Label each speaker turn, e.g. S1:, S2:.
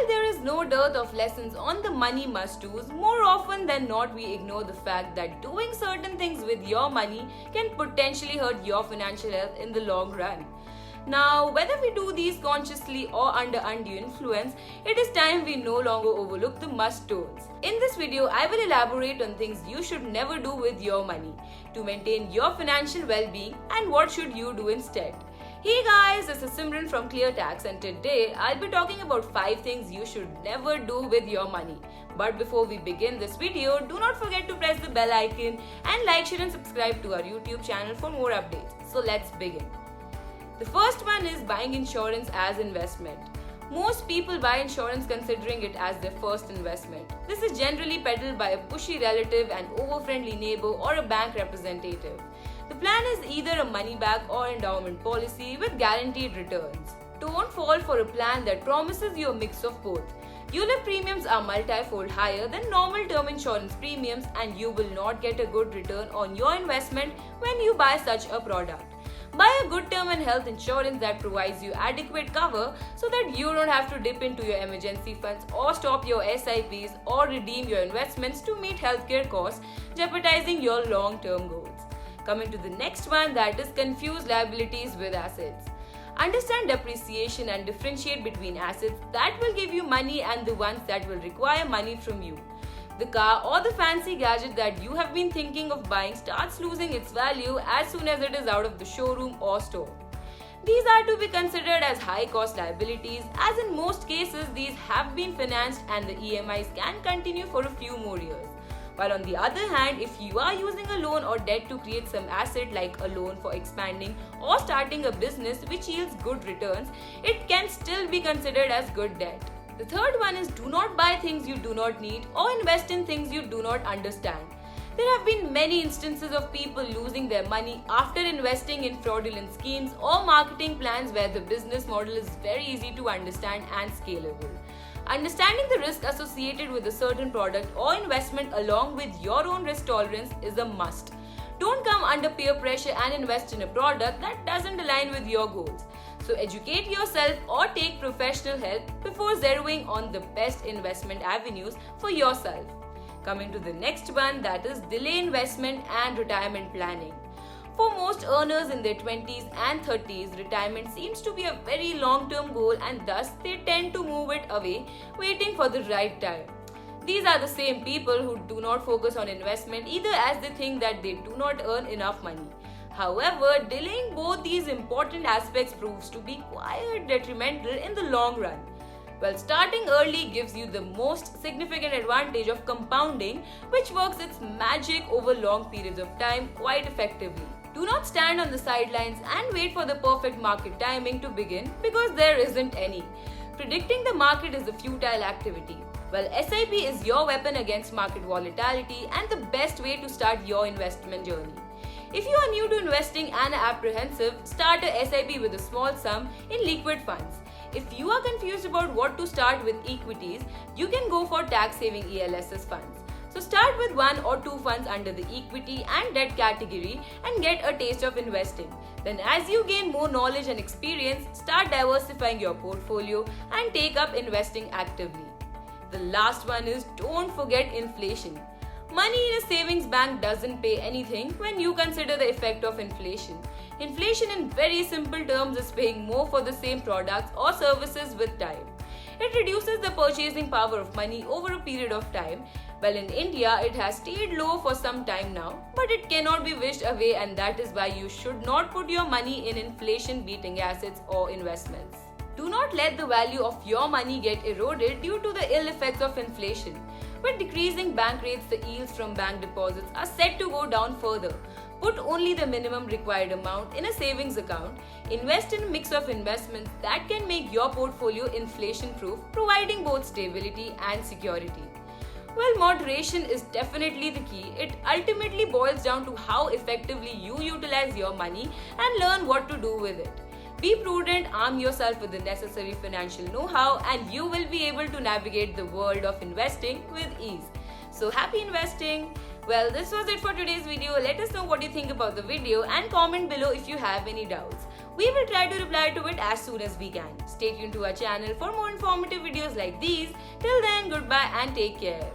S1: While there is no dearth of lessons on the money must-dos, more often than not we ignore the fact that doing certain things with your money can potentially hurt your financial health in the long run. Now, whether we do these consciously or under undue influence, it is time we no longer overlook the must-dos. In this video, I will elaborate on things you should never do with your money to maintain your financial well-being and what should you do instead. Hey guys, this is Simran from ClearTax and today I'll be talking about 5 things you should never do with your money. But before we begin this video, do not forget to press the bell icon and like, share and subscribe to our YouTube channel for more updates. So let's begin. The first one is buying insurance as investment. Most people buy insurance considering it as their first investment. This is generally peddled by a pushy relative, an over-friendly neighbor or a bank representative. The plan is either a money back or endowment policy with guaranteed returns. Don't fall for a plan that promises you a mix of both. ULIP premiums are multi-fold higher than normal term insurance premiums and you will not get a good return on your investment when you buy such a product. Buy a good term and health insurance that provides you adequate cover so that you don't have to dip into your emergency funds or stop your SIPs or redeem your investments to meet healthcare costs, jeopardizing your long-term goals. Coming to the next one, that is confuse liabilities with assets. Understand depreciation and differentiate between assets that will give you money and the ones that will require money from you. The car or the fancy gadget that you have been thinking of buying starts losing its value as soon as it is out of the showroom or store. These are to be considered as high-cost liabilities, as in most cases these have been financed and the EMIs can continue for a few more years. While on the other hand, if you are using a loan or debt to create some asset like a loan for expanding or starting a business which yields good returns, it can still be considered as good debt. The third one is do not buy things you do not need or invest in things you do not understand. There have been many instances of people losing their money after investing in fraudulent schemes or marketing plans where the business model is very easy to understand and scalable. Understanding the risk associated with a certain product or investment along with your own risk tolerance is a must. Don't come under peer pressure and invest in a product that doesn't align with your goals. So educate yourself or take professional help before zeroing on the best investment avenues for yourself. Coming to the next one, that is delay investment and retirement planning. For most earners in their 20s and 30s, retirement seems to be a very long-term goal and thus they tend to move it away, waiting for the right time. These are the same people who do not focus on investment either as they think that they do not earn enough money. However, delaying both these important aspects proves to be quite detrimental in the long run. Well, starting early gives you the most significant advantage of compounding, which works its magic over long periods of time quite effectively. Do not stand on the sidelines and wait for the perfect market timing to begin because there isn't any. Predicting the market is a futile activity. Well, SIP is your weapon against market volatility and the best way to start your investment journey. If you are new to investing and apprehensive, start a SIP with a small sum in liquid funds. If you are confused about what to start with equities, you can go for tax-saving ELSS funds. So start with 1 or 2 funds under the equity and debt category and get a taste of investing. Then as you gain more knowledge and experience, start diversifying your portfolio and take up investing actively. The last one is don't forget inflation. Money in a savings bank doesn't pay anything when you consider the effect of inflation. Inflation in very simple terms is paying more for the same products or services with time. It reduces the purchasing power of money over a period of time. Well, in India, it has stayed low for some time now, but it cannot be wished away and that is why you should not put your money in inflation-beating assets or investments. Do not let the value of your money get eroded due to the ill effects of inflation. With decreasing bank rates, the yields from bank deposits are set to go down further. Put only the minimum required amount in a savings account. Invest in a mix of investments that can make your portfolio inflation-proof, providing both stability and security. Well, moderation is definitely the key. It ultimately boils down to how effectively you utilize your money and learn what to do with it. Be prudent, arm yourself with the necessary financial know-how, and you will be able to navigate the world of investing with ease. So happy investing! Well, this was it for today's video. Let us know what you think about the video and comment below if you have any doubts. We will try to reply to it as soon as we can. Stay tuned to our channel for more informative videos like these. Till then, goodbye and take care.